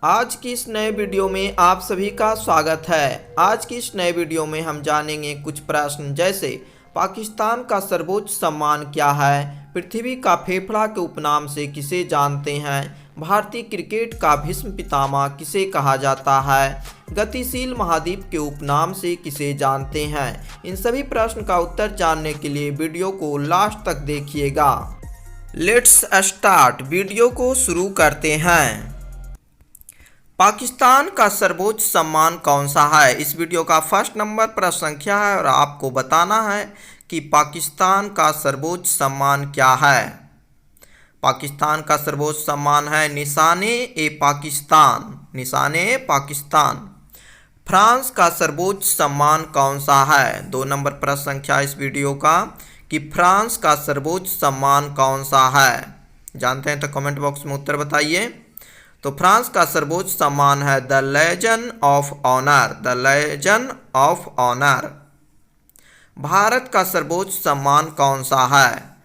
आज की इस नए वीडियो में आप सभी का स्वागत है। आज की इस नए वीडियो में हम जानेंगे कुछ प्रश्न जैसे पाकिस्तान का सर्वोच्च सम्मान क्या है, पृथ्वी का फेफड़ा के उपनाम से किसे जानते हैं, भारतीय क्रिकेट का भीष्म पितामह किसे कहा जाता है, गतिशील महाद्वीप के उपनाम से किसे जानते हैं। इन सभी प्रश्न का उत्तर जानने के लिए वीडियो को लास्ट तक देखिएगा। लेट्स स्टार्ट, वीडियो को शुरू करते हैं। पाकिस्तान का सर्वोच्च सम्मान कौन सा है? इस वीडियो का फर्स्ट नंबर प्रश्न संख्या है और आपको बताना है कि पाकिस्तान का सर्वोच्च सम्मान क्या है। पाकिस्तान का सर्वोच्च सम्मान है निशान-ए-पाकिस्तान, निशान-ए-पाकिस्तान। फ्रांस का सर्वोच्च सम्मान कौन सा है? 2 नंबर प्रश्न संख्या इस वीडियो का कि फ्रांस का सर्वोच्च सम्मान कौन सा है। जानते हैं तो कमेंट बॉक्स में उत्तर बताइए। तो फ्रांस का सर्वोच्च सम्मान है the legion of honour, the legion of honour. Bharat का सर्वोच्च सम्मान कौन सा है?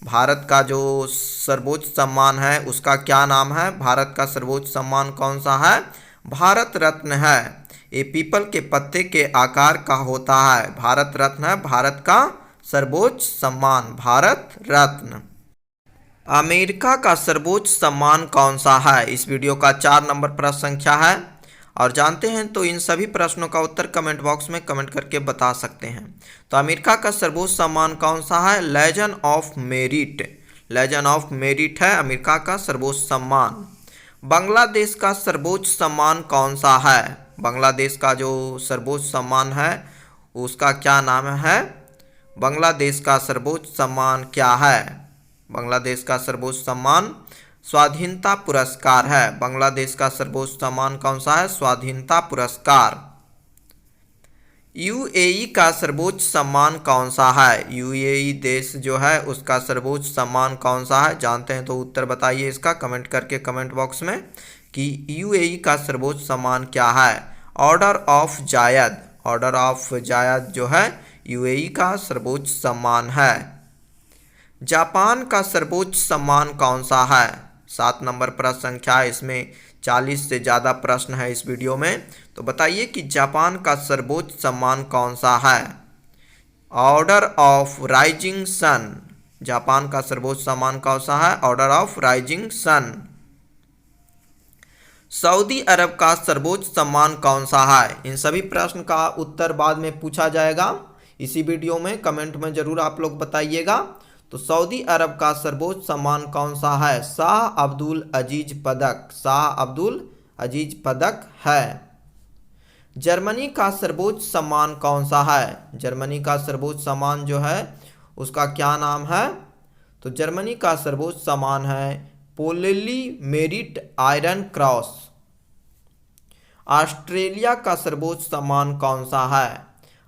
भारत का जो सर्वोच्च सम्मान है उसका क्या नाम है? भारत का सर्वोच्च सम्मान कौन सा है? भारत रत्न है। ये पीपल के पत्ते के आकार का होता है। भारत रत्न है भारत का सर्वोच्च सम्मान, भारत रत्न। अमेरिका का सर्वोच्च सम्मान कौन सा है? इस वीडियो का 4 नंबर प्रश्न संख्या है और जानते हैं तो इन सभी प्रश्नों का उत्तर कमेंट बॉक्स में कमेंट करके बता सकते हैं। तो अमेरिका का सर्वोच्च सम्मान कौन सा है? Legion of merit, legion of merit है अमेरिका का सर्वोच्च सम्मान। बांग्लादेश का सर्वोच्च सम्मान कौन सा है? बांग्लादेश का जो सर्वोच्च सम्मान है उसका क्या नाम है? बांग्लादेश का सर्वोच्च सम्मान क्या है? बांग्लादेश का सर्वोच्च सम्मान स्वाधीनता पुरस्कार है। बांग्लादेश का सर्वोच्च सम्मान कौन सा है? स्वाधीनता पुरस्कार। यूएई का सर्वोच्च सम्मान कौन सा है? यूएई देश जो है उसका सर्वोच्च सम्मान कौन सा है? जानते हैं तो उत्तर बताइए इसका कमेंट करके कमेंट बॉक्स में कि यूएई का सर्वोच्च सम्मान क्या है। Order of Zayed, order of Zayed जो है यूएई का सर्वोच्च सम्मान है। जापान का सर्वोच्च सम्मान कौन सा है? 7 नंबर प्रश्न संख्या है, इसमें 40 से ज़्यादा प्रश्न है इस वीडियो में। तो बताइए कि जापान का सर्वोच्च सम्मान कौन सा है? Order of rising sun, Japan का सर्वोच्च सम्मान कौन सा है? Order of rising sun. Saudi Arab का सर्वोच्च सम्मान कौन सा है? इन सभी प्रश्न का उत्तर बाद में पूछा जाएगा इसी वीडियो में, कमेंट में जरूर आप लोग बताइएगा। तो सऊदी अरब का सर्वोच्च सम्मान कौन सा है? शाह अब्दुल अजीज पदक, शाह अब्दुल अजीज पदक है। जर्मनी का सर्वोच्च सम्मान कौन सा है? जर्मनी का सर्वोच्च सम्मान जो है उसका क्या नाम है? तो जर्मनी का सर्वोच्च सम्मान है पोलेली मेरिट आयरन क्रॉस। ऑस्ट्रेलिया का सर्वोच्च सम्मान कौन सा है?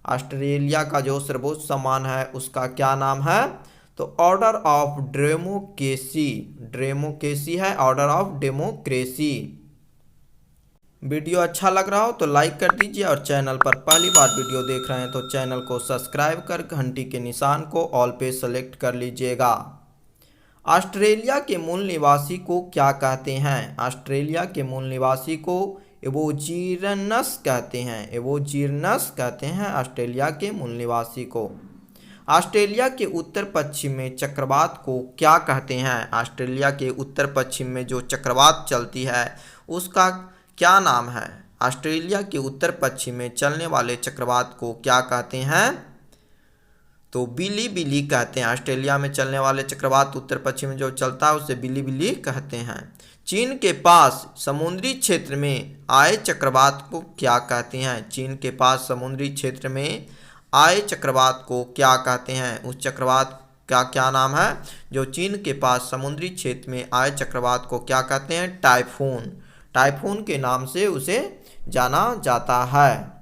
ऑस्ट्रेलिया का जो सर्वोच्च सम्मान है उसका क्या नाम है? तो ऑर्डर ऑफ डेमोक्रेसी, डेमोक्रेसी है, ऑर्डर ऑफ डेमोक्रेसी। वीडियो अच्छा लग रहा हो तो लाइक कर दीजिए और चैनल पर पहली बार वीडियो देख रहे हैं तो चैनल को सब्सक्राइब कर घंटी के निशान को ऑल पे सेलेक्ट कर लीजिएगा। ऑस्ट्रेलिया के मूल निवासी को क्या कहते हैं? ऑस्ट्रेलिया के मूल निवासी को एबोरिजिनस कहते हैं, एबोरिजिनस कहते हैं ऑस्ट्रेलिया के मूल निवासी को। ऑस्ट्रेलिया के उत्तर पश्चिम में चक्रवात को क्या कहते हैं? ऑस्ट्रेलिया के उत्तर पश्चिम में जो चक्रवात चलती है उसका क्या नाम है? ऑस्ट्रेलिया के उत्तर पश्चिम में चलने वाले चक्रवात को क्या कहते हैं? तो बिली बिली कहते हैं। ऑस्ट्रेलिया में चलने वाले चक्रवात उत्तर पश्चिम में जो चलता है उसे बिली बिली कहते हैं। चीन के पास समुद्री क्षेत्र में आए चक्रवात को क्या कहते हैं? चीन के पास समुद्री क्षेत्र में आए चक्रवात को क्या कहते हैं? उस चक्रवात का क्या नाम है? जो चीन के पास समुद्री क्षेत्र में आए चक्रवात को क्या कहते हैं? टाइफून, टाइफून के नाम से उसे जाना जाता है।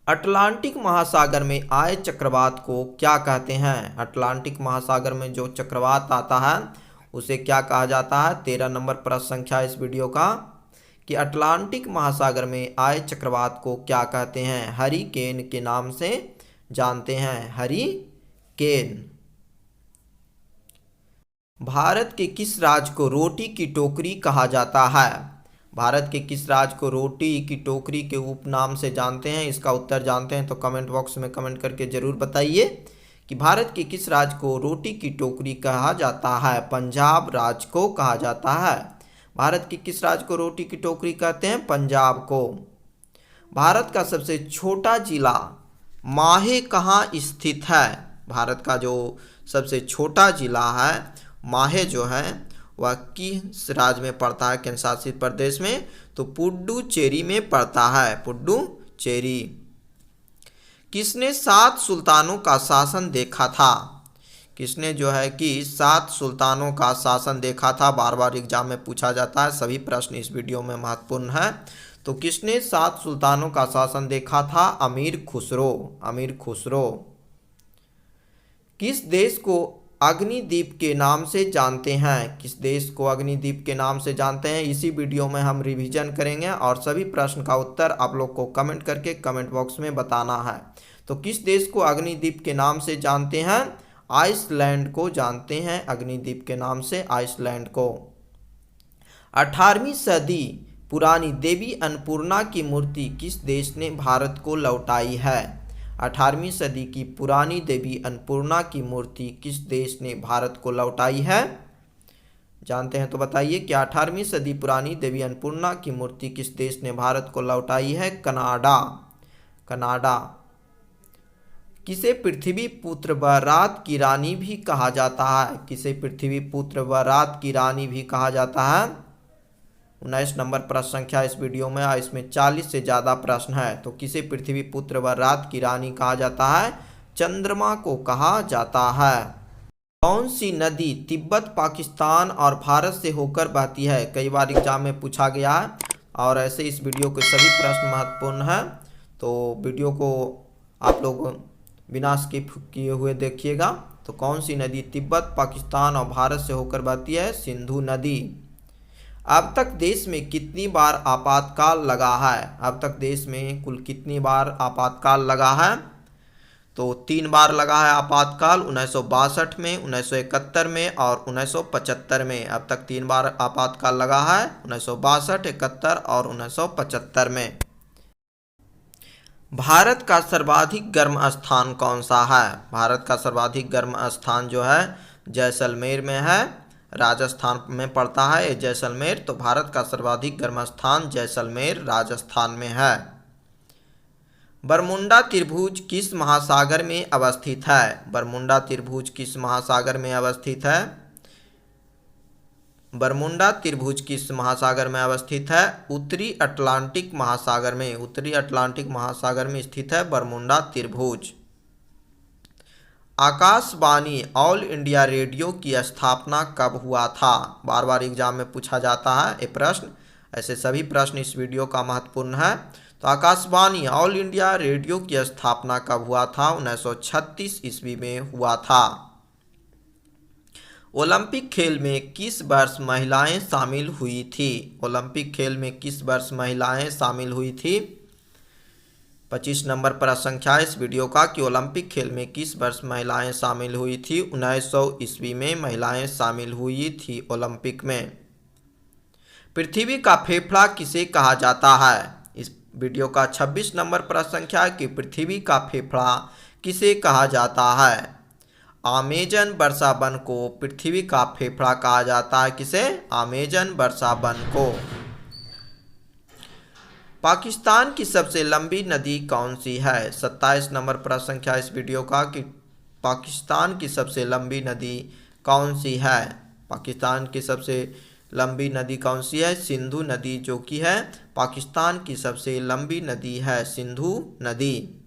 अटलांटिक महासागर में आए चक्रवात को क्या कहते हैं? अटलांटिक महासागर में जो चक्रवात आता है उसे क्या कहा जाता है? 13 नंबर प्रश्न संख्या इस वीडियो का कि अटलांटिक महासागर में आए चक्रवात को क्या कहते हैं? हरिकेन के नाम से जानते हैं, हरिकेन। भारत के किस राज्य को रोटी की टोकरी कहा जाता है? भारत के किस राज्य को रोटी की टोकरी के उपनाम से जानते हैं? इसका उत्तर जानते हैं तो कमेंट बॉक्स में कमेंट करके ज़रूर बताइए कि भारत के किस राज्य को रोटी की टोकरी कहा जाता है? पंजाब राज्य को कहा जाता है। भारत के किस राज्य को रोटी की टोकरी कहते हैं? पंजाब को। भारत का सबसे छोटा जिला माहे कहाँ स्थित है? भारत का जो सबसे छोटा जिला है माहे जो है वह किस राज्य में पड़ता है? केंद्र शासित प्रदेश में, तो पुडुचेरी में पड़ता है, पुडुचेरी। किसने 7 सुल्तानों का शासन देखा था? किसने जो है कि 7 सुल्तानों का शासन देखा था? बार बार एग्जाम में पूछा जाता है, सभी प्रश्न इस वीडियो में महत्वपूर्ण है। तो किसने 7 सुल्तानों का शासन देखा था? अमीर खुसरो, अमीर खुसरो। किस देश को अग्निद्वीप के नाम से जानते हैं? किस देश को अग्निद्वीप के नाम से जानते हैं? इसी वीडियो में हम रिवीजन करेंगे और सभी प्रश्न का उत्तर आप लोग को कमेंट करके कमेंट बॉक्स में बताना है। तो किस देश को अग्निद्वीप के नाम से जानते हैं? आइसलैंड को जानते हैं अग्निद्वीप के नाम से, आइसलैंड को। 18वीं सदी पुरानी देवी अन्नपूर्णा की मूर्ति किस देश ने भारत को लौटाई है? 18वीं सदी की पुरानी देवी अन्नपूर्णा की मूर्ति किस देश ने भारत को लौटाई है? जानते हैं तो बताइए कि 18वीं सदी पुरानी देवी अन्नपूर्णा की मूर्ति किस देश ने भारत को लौटाई है? Canada, Canada. किसे पृथ्वी पुत्र व रात की रानी भी कहा जाता है? किसे पृथ्वी पुत्र व रात की रानी भी कहा जाता है? 19 नंबर प्रश्न संख्या इस वीडियो में, और इसमें 40 से ज़्यादा प्रश्न है। तो किसे पृथ्वी पुत्र व रात की रानी कहा जाता है? चंद्रमा को कहा जाता है। कौन सी नदी तिब्बत, पाकिस्तान और भारत से होकर बहती है? कई बार एग्जाम में पूछा गया है और ऐसे इस वीडियो के सभी प्रश्न महत्वपूर्ण हैं, तो वीडियो को आप लोग बिना स्किप किए हुए देखिएगा। तो कौन सी नदी तिब्बत, पाकिस्तान और भारत से होकर बहती है? सिंधु नदी। अब तक देश में कितनी बार आपातकाल लगा है? अब तक देश में कुल कितनी बार आपातकाल लगा है? तो 3 बार लगा है आपातकाल, 1962 में, 1971 में और 1975 में। अब तक 3 बार आपातकाल लगा है, 1962, 71 और 1975 में। भारत का सर्वाधिक गर्म स्थान कौन सा है? भारत का सर्वाधिक गर्म स्थान जो है जैसलमेर में है, राजस्थान में पड़ता है जैसलमेर। तो भारत का सर्वाधिक गर्म स्थान जैसलमेर, राजस्थान में है। बरमुंडा त्रिभुज किस महासागर में अवस्थित है? बरमुंडा त्रिभुज किस महासागर में अवस्थित है? बरमुंडा त्रिभुज किस महासागर में अवस्थित है? उत्तरी अटलांटिक महासागर में, उत्तरी अटलांटिक महासागर में स्थित है बरमुंडा त्रिभुज। आकाशवाणी ऑल इंडिया रेडियो की स्थापना कब हुआ था? बार बार एग्जाम में पूछा जाता है ये प्रश्न, ऐसे सभी प्रश्न इस वीडियो का महत्वपूर्ण है। तो आकाशवाणी ऑल इंडिया रेडियो की स्थापना कब हुआ था? 1936 ईस्वी में हुआ था। ओलंपिक खेल में किस वर्ष महिलाएं शामिल हुई थी? ओलंपिक खेल में किस वर्ष महिलाएं शामिल हुई थी? 25 नंबर प्रश्न संख्या इस वीडियो का कि ओलंपिक खेल में किस वर्ष महिलाएं शामिल हुई थी? 1900 ईस्वी में महिलाएं शामिल हुई थी ओलंपिक में। पृथ्वी का फेफड़ा किसे कहा जाता है? इस वीडियो का 26 नंबर प्रश्न संख्या कि पृथ्वी का फेफड़ा किसे कहा जाता है? अमेजन वर्षा वन को पृथ्वी का फेफड़ा कहा जाता है। किसे? अमेजन वर्षा वन को। पाकिस्तान की सबसे लंबी नदी कौन सी है? 27 नंबर प्रश्न संख्या इस वीडियो का कि पाकिस्तान की सबसे लंबी नदी कौन सी है? पाकिस्तान की सबसे लंबी नदी कौन सी है? सिंधु नदी, जो कि है पाकिस्तान की सबसे लंबी नदी है, सिंधु नदी।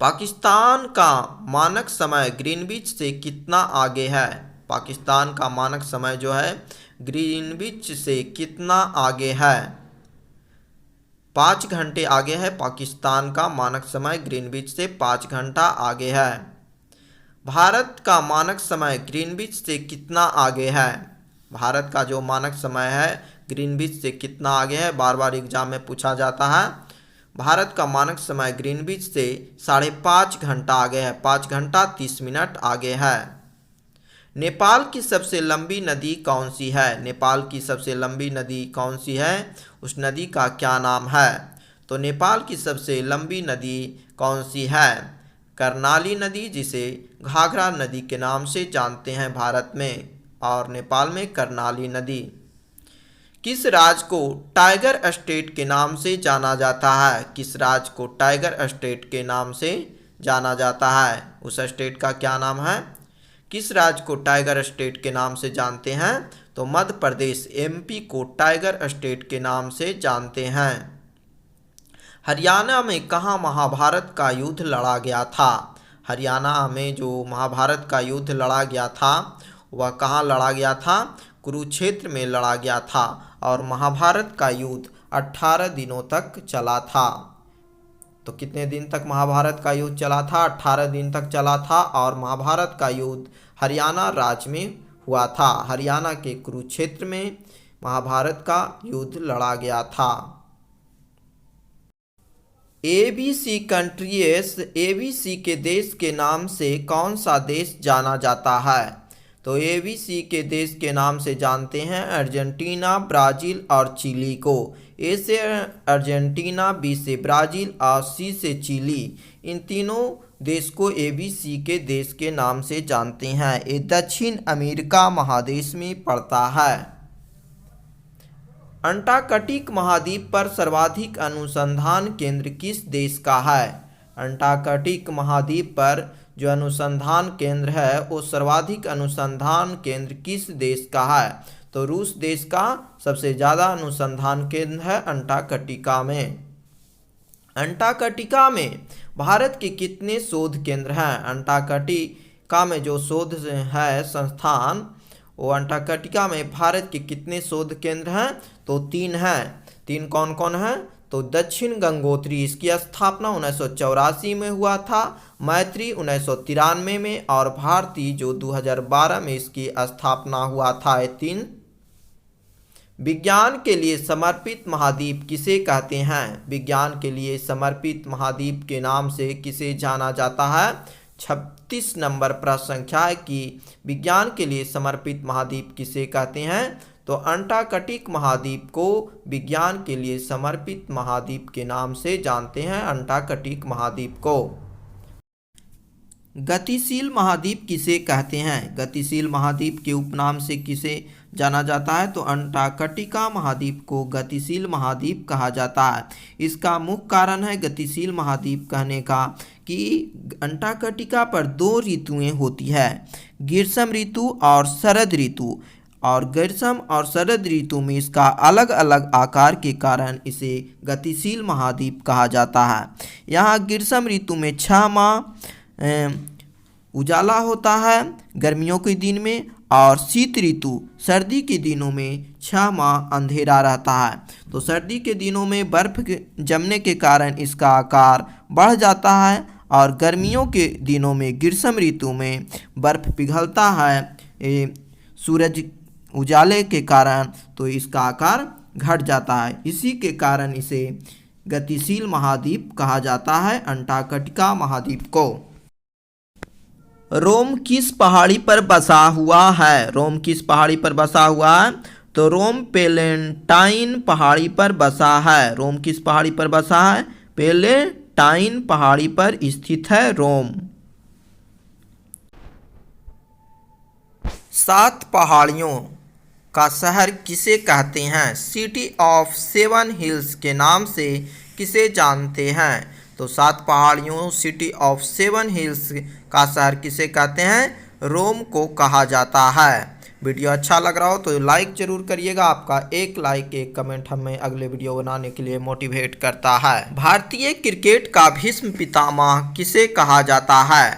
पाकिस्तान का मानक समय ग्रीनविच से कितना आगे है? पाकिस्तान का मानक समय जो है ग्रीनविच से कितना आगे है? 5 घंटे आगे है। पाकिस्तान का मानक समय ग्रीनविच से 5 घंटा आगे है। भारत का मानक समय ग्रीनविच से कितना आगे है? भारत का जो मानक समय है ग्रीनविच से कितना आगे है? बार बार एग्जाम में पूछा जाता है। भारत का मानक समय ग्रीनविच से 5.5 घंटा आगे है, 5 घंटा 30 मिनट आगे है। नेपाल की सबसे लंबी नदी कौन सी है? नेपाल की सबसे लंबी नदी कौन सी है? उस नदी का क्या नाम है? तो नेपाल की सबसे लंबी नदी कौन सी है? कर्णाली नदी, जिसे घाघरा नदी के नाम से जानते हैं भारत में, और नेपाल में कर्णाली नदी। किस राज्य को टाइगर स्टेट के नाम से जाना जाता है? किस राज्य को टाइगर स्टेट के नाम से जाना जाता है? उस स्टेट का क्या नाम है? किस राज्य को टाइगर स्टेट के नाम से जानते हैं? तो मध्य प्रदेश एमपी को टाइगर स्टेट के नाम से जानते हैं। हरियाणा में कहाँ महाभारत का युद्ध लड़ा गया था? हरियाणा में जो महाभारत का युद्ध लड़ा गया था वह कहाँ लड़ा गया था? कुरुक्षेत्र में लड़ा गया था, और महाभारत का युद्ध 18 दिनों तक चला था। तो कितने दिन तक महाभारत का युद्ध चला था? 18 दिन तक चला था, और महाभारत का युद्ध हरियाणा राज्य में हुआ था। हरियाणा के कुरुक्षेत्र में महाभारत का युद्ध लड़ा गया था। एबीसी कंट्रीज, एबीसी के देश के नाम से कौन सा देश जाना जाता है? तो एबीसी के देश के नाम से जानते हैं अर्जेंटीना, ब्राज़ील और चिली को। ए से अर्जेंटीना, बी से ब्राज़ील और सी से चिली। इन तीनों देश को एबीसी के देश के नाम से जानते हैं। ये दक्षिण अमेरिका महादेश में पड़ता है। अंटार्कटिक महाद्वीप पर सर्वाधिक अनुसंधान केंद्र किस देश का है? अंटार्कटिक महाद्वीप पर जो अनुसंधान केंद्र है वो सर्वाधिक अनुसंधान केंद्र किस देश का है? तो रूस देश का सबसे ज़्यादा अनुसंधान केंद्र है अंटार्कटिका में। अंटार्कटिका में भारत के कितने शोध केंद्र हैं? अंटार्कटिका में जो शोध है संस्थान, वो अंटार्कटिका में भारत के कितने शोध केंद्र हैं? तो 3 हैं। 3 कौन कौन हैं? तो दक्षिण गंगोत्री, इसकी स्थापना 1984 में हुआ था, मैत्री 1993 में, और भारती जो 2012 में इसकी स्थापना हुआ था। ये 3। विज्ञान के लिए समर्पित महाद्वीप किसे कहते हैं? विज्ञान के लिए समर्पित महाद्वीप के नाम से किसे जाना जाता है? 36 नंबर प्रश्न संख्या है कि विज्ञान के लिए समर्पित महाद्वीप किसे कहते हैं? तो अंटार्कटिक महाद्वीप को विज्ञान के लिए समर्पित महाद्वीप के नाम से जानते हैं, अंटार्कटिक महाद्वीप को। गतिशील महाद्वीप किसे कहते हैं? गतिशील महाद्वीप के उपनाम से किसे जाना जाता है? तो अंटार्कटिका महाद्वीप को गतिशील महाद्वीप कहा जाता है। इसका मुख्य कारण है गतिशील महाद्वीप कहने का कि अंटार्कटिका पर 2 ऋतुएं होती है, ग्रीष्म ऋतु और शरद ऋतु, और ग्रीष्म और शरद ऋतु में इसका अलग अलग आकार के कारण इसे गतिशील महाद्वीप कहा जाता है। यहाँ ग्रीष्म ऋतु में 6 माह उजाला होता है गर्मियों के दिन में, और शीत ऋतु सर्दी के दिनों में 6 माह अंधेरा रहता है। तो सर्दी के दिनों में बर्फ जमने के कारण इसका आकार बढ़ जाता है, और गर्मियों के दिनों में ग्रीष्म ऋतु में बर्फ पिघलता है सूरज उजाले के कारण, तो इसका आकार घट जाता है। इसी के कारण इसे गतिशील महाद्वीप कहा जाता है, अंटार्कटिका महाद्वीप को। रोम किस पहाड़ी पर बसा हुआ है? रोम किस पहाड़ी पर बसा हुआ है? तो रोम पेलेंटाइन पहाड़ी पर बसा है। रोम किस पहाड़ी पर बसा है? पेलेंटाइन पहाड़ी पर स्थित है रोम। 7 पहाड़ियों का शहर किसे कहते हैं? सिटी ऑफ 7 हिल्स के नाम से किसे जानते हैं? तो 7 पहाड़ियों, सिटी ऑफ 7 हिल्स का शहर किसे कहते हैं? रोम को कहा जाता है। वीडियो अच्छा लग रहा हो तो लाइक ज़रूर करिएगा। आपका एक लाइक, एक कमेंट हमें अगले वीडियो बनाने के लिए मोटिवेट करता है। भारतीय क्रिकेट का भीष्म पितामह किसे कहा जाता है?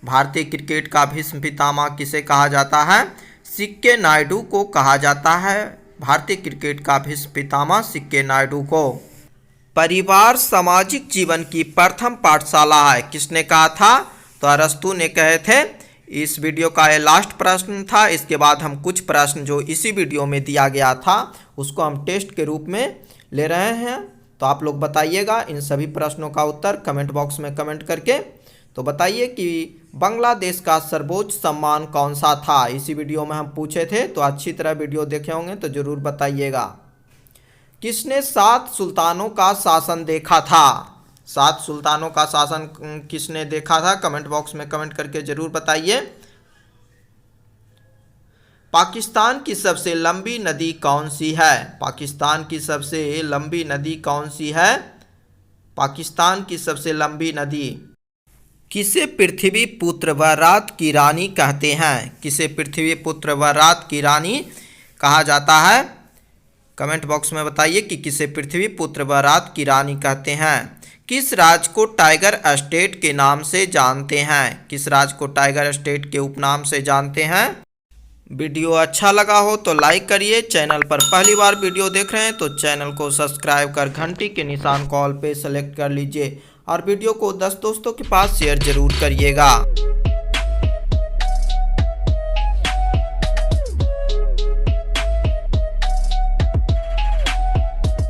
भारतीय क्रिकेट का भीष्म पितामह किसे कहा जाता है? सिक्के नायडू को कहा जाता है। भारतीय क्रिकेट का भीष्म पितामह सिक्के नायडू को। परिवार सामाजिक जीवन की प्रथम पाठशाला है, किसने कहा था? तो अरस्तु ने कहे थे। इस वीडियो का ये लास्ट प्रश्न था। इसके बाद हम कुछ प्रश्न जो इसी वीडियो में दिया गया था उसको हम टेस्ट के रूप में ले रहे हैं, तो आप लोग बताइएगा इन सभी प्रश्नों का उत्तर कमेंट बॉक्स में कमेंट करके। तो बताइए कि बांग्लादेश का सर्वोच्च सम्मान कौन सा था। इसी वीडियो में हम पूछे थे, तो अच्छी तरह वीडियो देखे होंगे तो ज़रूर बताइएगा। किसने 7 सुल्तानों का शासन देखा था? 7 सुल्तानों का शासन किसने देखा था? कमेंट बॉक्स में कमेंट करके ज़रूर बताइए। पाकिस्तान की सबसे लंबी नदी कौन सी है? पाकिस्तान की सबसे लंबी नदी कौन सी है? पाकिस्तान की सबसे लंबी नदी। किसे पृथ्वी पुत्र व रात की रानी कहते हैं? किसे पृथ्वी पुत्र व रात की रानी कहा जाता है? कमेंट बॉक्स में बताइए कि किसे पृथ्वी पुत्र व रात की रानी कहते हैं। किस राज्य को टाइगर स्टेट के नाम से जानते हैं? किस राज्य को टाइगर स्टेट के उपनाम से जानते हैं? वीडियो अच्छा लगा हो तो लाइक करिए। चैनल पर पहली बार वीडियो देख रहे हैं तो चैनल को सब्सक्राइब कर घंटी के निशान को ऑल पे सेलेक्ट कर लीजिए और वीडियो को 10 दोस्तों के पास शेयर जरूर करिएगा।